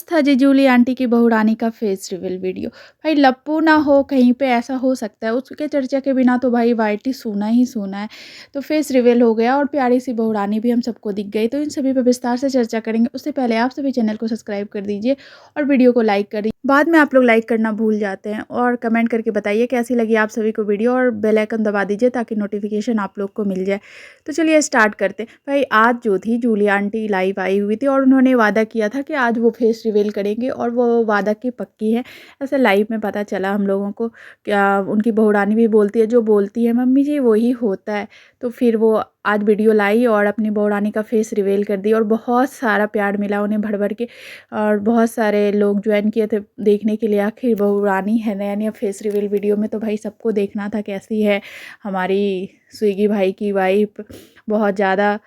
था जी जूली आंटी की बहू रानी का फेस रिवील वीडियो। भाई लप्पू ना हो कहीं पे ऐसा हो सकता है, उसके चर्चा के बिना तो भाई वाईटी सूना ही सूना है। तो फेस रिवील हो गया और प्यारी सी बहू रानी भी हम सबको दिख गई। तो इन सभी पे विस्तार से चर्चा करेंगे। उससे पहले आप सभी चैनल को सब्सक्राइब कर दीजिए और वीडियो को लाइक कर दीजिए। बाद में आप लोग लाइक करना भूल जाते हैं और कमेंट करके बताइए कैसी लगी आप सभी को वीडियो, और बेल आइकन दबा दीजिए ताकि नोटिफिकेशन आप लोग को मिल जाए। तो चलिए स्टार्ट करते हैं। भाई आज जो थी जूली आंटी लाइव आई हुई थी और उन्होंने वादा किया था कि आज वो फेस रिवील करेंगे और वो वादा की पक्की है। ऐसे लाइव में पता चला हम लोगों को। क्या उनकी बहू रानी भी बोलती है, जो बोलती है मम्मी जी वही होता है। तो फिर वो आज वीडियो लाई और अपनी बहू रानी का फेस रिवील कर दी और बहुत सारा प्यार मिला उन्हें भर भर के। और बहुत सारे लोग ज्वाइन किए थे देखने के लिए। आखिर बहू रानी है नया नया फेस रिवील वीडियो में, तो भाई सबको देखना था कैसी है हमारी स्विगी भाई की वाइफ। बहुत ज़्यादा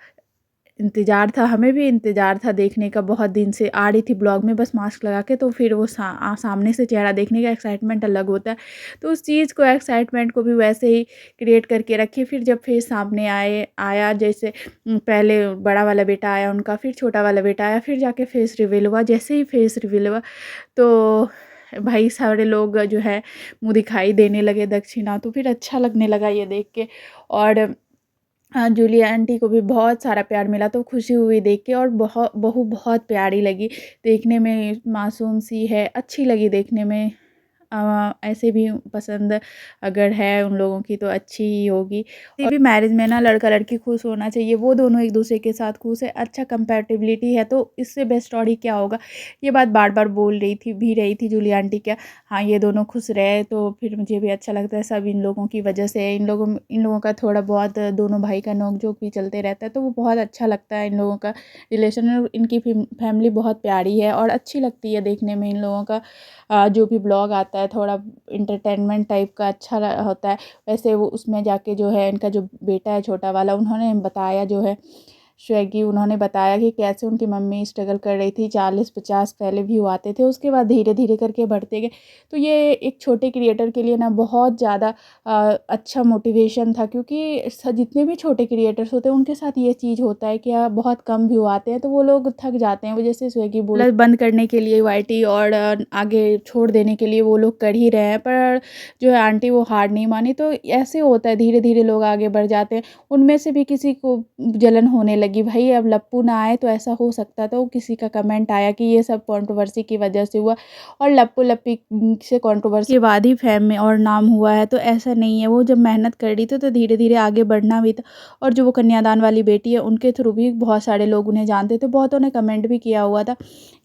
इंतज़ार था, हमें भी इंतज़ार था देखने का। बहुत दिन से आ रही थी ब्लॉग में बस मास्क लगा के, तो फिर वो सामने से चेहरा देखने का एक्साइटमेंट अलग होता है। तो उस चीज़ को एक्साइटमेंट को भी वैसे ही क्रिएट करके रखी। फिर जब फेस सामने आया जैसे पहले बड़ा वाला बेटा आया उनका, फिर छोटा वाला बेटा आया, फिर जाके फेस रिवील हुआ। जैसे ही फेस रिवील हुआ तो भाई सारे लोग जो है मुँह दिखाई देने लगे दक्षिणा। तो फिर अच्छा लगने लगा ये देख के। और जूली आंटी को भी बहुत सारा प्यार मिला तो खुशी हुई देख के। और बहू बहुत प्यारी लगी देखने में, मासूम सी है, अच्छी लगी देखने में। ऐसे भी पसंद अगर है उन लोगों की तो अच्छी ही होगी। किसी भी मैरिज में ना लड़का लड़की खुश होना चाहिए, वो दोनों एक दूसरे के साथ खुश है, अच्छा कंपैटिबिलिटी है, तो इससे बेस्ट स्टोरी क्या होगा। ये बात बार बार बोल रही थी जूली आंटी। क्या हाँ, ये दोनों खुश रहे तो फिर मुझे भी अच्छा लगता है। सब इन लोगों की वजह से, इन लोगों का थोड़ा बहुत दोनों भाई का नोक झोंक भी चलते रहता है, तो वो बहुत अच्छा लगता है इन लोगों का रिलेशन। इनकी फैमिली बहुत प्यारी है और अच्छी लगती है देखने में इन लोगों का। जो भी ब्लॉग आता है थोड़ा इंटरटेनमेंट टाइप का अच्छा होता है। वैसे वो उसमें जाके जो है इनका जो बेटा है छोटा वाला, उन्होंने बताया जो है स्वेगी, उन्होंने बताया कि कैसे उनकी मम्मी स्ट्रगल कर रही थी। 40-50 पहले व्यू आते थे, उसके बाद धीरे धीरे करके बढ़ते गए। तो ये एक छोटे क्रिएटर के लिए ना बहुत ज़्यादा अच्छा मोटिवेशन था, क्योंकि जितने भी छोटे क्रिएटर्स होते हैं उनके साथ ये चीज़ होता है कि बहुत कम व्यू आते हैं तो वो लोग थक जाते हैं। वो जैसे स्विगी बोल बंद करने के लिए वाईटी और आगे छोड़ देने के लिए वो लोग कर ही रहे हैं, पर जो है आंटी वो हार नहीं मानी। तो ऐसे होता है, धीरे धीरे लोग आगे बढ़ जाते हैं। उनमें से भी किसी को जलन होने लगी, भाई अब लप्पू ना आए तो ऐसा हो सकता। तो किसी का कमेंट आया कि ये सब कंट्रोवर्सी की वजह से हुआ और लप्पू लप्पी से कंट्रोवर्सी के बाद ही फेम में और नाम हुआ है। तो ऐसा नहीं है, वो जब मेहनत कर रही थी तो धीरे धीरे आगे बढ़ना भी था। और जो वो कन्यादान वाली बेटी है उनके थ्रू भी बहुत सारे लोग उन्हें जानते थे। बहुतों ने कमेंट भी किया हुआ था,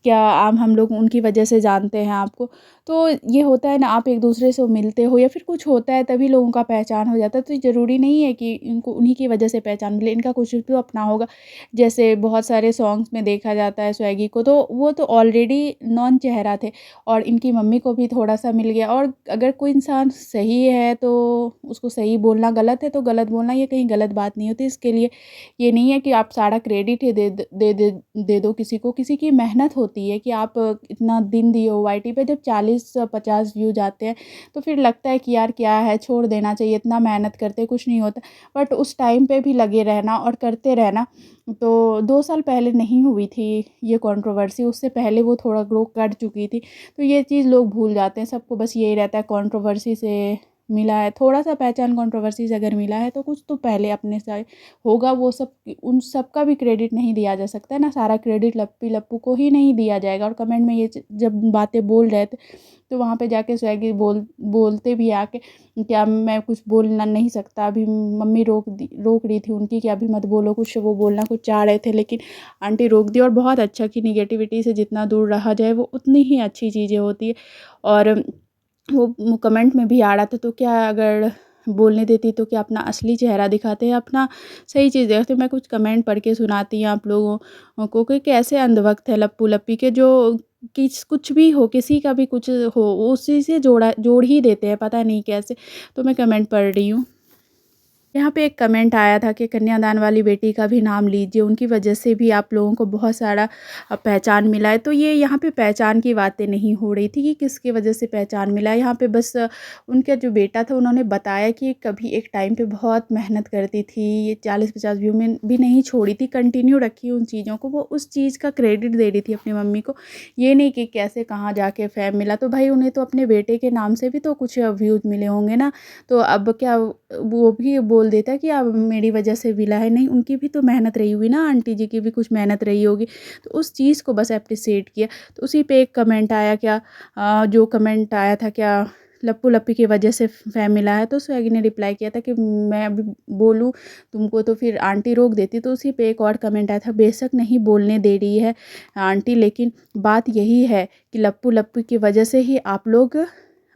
क्या आप हम लोग उनकी वजह से जानते हैं आपको। तो ये होता है ना, आप एक दूसरे से मिलते हो या फिर कुछ होता है तभी लोगों का पहचान हो जाता है। तो ज़रूरी नहीं है कि इनको उन्हीं की वजह से पहचान मिले, इनका कुछ तो अपना होगा। जैसे बहुत सारे सॉन्ग्स में देखा जाता है स्वैगी को, तो वो तो ऑलरेडी नॉन चेहरा थे और इनकी मम्मी को भी थोड़ा सा मिल गया। और अगर कोई इंसान सही है तो उसको सही बोलना, गलत है तो गलत बोलना, ये कहीं गलत बात नहीं होती। इसके लिए ये नहीं है कि आप सारा क्रेडिट ही दे दो किसी को। किसी की मेहनत होती है कि आप इतना दिन दिए हो वाईटी पे। जब 40-50 व्यूज आते हैं तो फिर लगता है कि यार क्या है, छोड़ देना चाहिए, इतना मेहनत करते कुछ नहीं होता। बट उस टाइम पे भी लगे रहना और करते रहना। तो 2 साल पहले नहीं हुई थी ये कंट्रोवर्सी, उससे पहले वो थोड़ा ग्रो कर चुकी थी। तो ये चीज़ लोग भूल जाते हैं, सबको बस यही रहता है कंट्रोवर्सी से मिला है, थोड़ा सा पहचान कंट्रोवर्सी से अगर मिला है तो कुछ तो पहले अपने से होगा। वो सब उन सब का भी क्रेडिट नहीं दिया जा सकता है ना, सारा क्रेडिट लप्पू को ही नहीं दिया जाएगा। और कमेंट में ये जब बातें बोल रहे थे तो वहाँ पे जाके स्वैगी बोलते भी आके, क्या मैं कुछ बोलना नहीं सकता, अभी मम्मी रोक रही थी उनकी कि अभी मत बोलो कुछ, वो बोलना कुछ चाह रहे थे लेकिन आंटी रोक दी। और बहुत अच्छा कि निगेटिविटी से जितना दूर रहा जाए वो उतनी ही अच्छी चीज़ें होती है। और वो कमेंट में भी आ रहा था, तो क्या अगर बोलने देती तो क्या अपना असली चेहरा दिखाते हैं, अपना सही चीज़ देखते। मैं कुछ कमेंट पढ़ के सुनाती हूँ आप लोगों को कि कैसे अंधभक्त है लप्पू लप्पी के, जो कुछ भी हो, किसी का भी कुछ हो, उसी से जोड़ ही देते हैं, पता नहीं कैसे। तो मैं कमेंट पढ़ रही हूँ। यहाँ पे एक कमेंट आया था कि कन्यादान वाली बेटी का भी नाम लीजिए, उनकी वजह से भी आप लोगों को बहुत सारा पहचान मिला है। तो ये यहाँ पे पहचान की बातें नहीं हो रही थी कि किसकी वजह से पहचान मिला है। यहाँ पे बस उनका जो बेटा था उन्होंने बताया कि कभी एक टाइम पे बहुत मेहनत करती थी, ये 40-50 व्यू में भी नहीं छोड़ी थी, कंटिन्यू रखी उन चीज़ों को। वो उस चीज़ का क्रेडिट दे रही थी अपनी मम्मी को, ये नहीं कि कैसे कहाँ जाके फ़ेम मिला। तो भाई उन्हें तो अपने बेटे के नाम से भी तो कुछ व्यूज़ मिले होंगे ना, तो अब क्या वो भी बोल देता है कि अब मेरी वजह से मिला है, नहीं उनकी भी तो मेहनत रही होगी ना, आंटी जी की भी कुछ मेहनत रही होगी। तो उस चीज़ को बस एप्रिशिएट किया। तो उसी पे एक कमेंट आया क्या, जो कमेंट आया था क्या, लप्पू लप्पी की वजह से फ़ेम मिला है। तो स्वैगी ने रिप्लाई किया था कि मैं अभी बोलूँ तुमको तो फिर आंटी रोक देती। तो उसी पे एक और कमेंट आया था, बेशक नहीं बोलने दे रही है आंटी, लेकिन बात यही है कि लप्पू लप्पी की वजह से ही आप लोग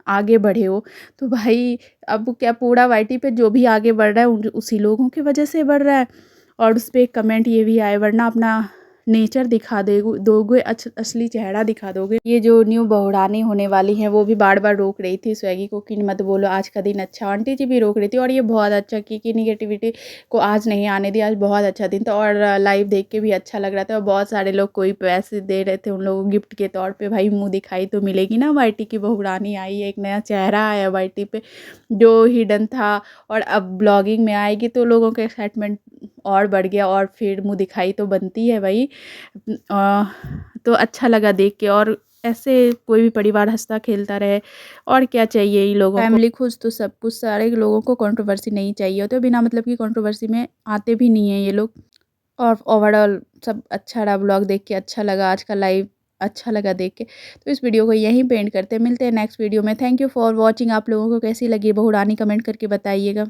आगे बढ़े हो। तो भाई अब क्या पूरा वाईटी पे जो भी आगे बढ़ रहा है उसी लोगों की वजह से बढ़ रहा है। और उस पे एक कमेंट ये भी आए, वरना अपना नेचर दिखा दोगे, असली चेहरा दिखा दोगे। ये जो न्यू बहुरानी होने वाली है वो भी बार बार रोक रही थी स्वैगी को कि मत बोलो आज का दिन अच्छा। आंटी जी भी रोक रही थी और ये बहुत अच्छा कि निगेटिविटी को आज नहीं आने दिया। आज बहुत अच्छा दिन था और लाइव देख के भी अच्छा लग रहा था। और बहुत सारे लोग कोई पैसे दे रहे थे उन लोगों को गिफ्ट के तौर पे। भाई मुँह दिखाई तो मिलेगी ना, वाईटी की बहुरानी आई है, एक नया चेहरा आया वाईटी पे जो हिडन था। और अब ब्लॉगिंग में आएगी तो लोगों का एक्साइटमेंट और बढ़ गया और फिर मुँह दिखाई तो बनती है भाई। तो अच्छा लगा देख के। और ऐसे कोई भी परिवार हँसता खेलता रहे, और क्या चाहिए इन लोगों को। फैमिली खुश तो सब कुछ। सारे लोगों को कंट्रोवर्सी नहीं चाहिए होती, बिना मतलब की कंट्रोवर्सी में आते भी नहीं हैं ये लोग। और ओवरऑल सब अच्छा रहा, ब्लॉग देख के अच्छा लगा, आज का लाइव अच्छा लगा देख के। तो इस वीडियो को यहीं पे एंड करते हैं, मिलते हैं नेक्स्ट वीडियो में। Thank you for watching. आप लोगों को कैसी लगी बहुरानी कमेंट करके बताइएगा।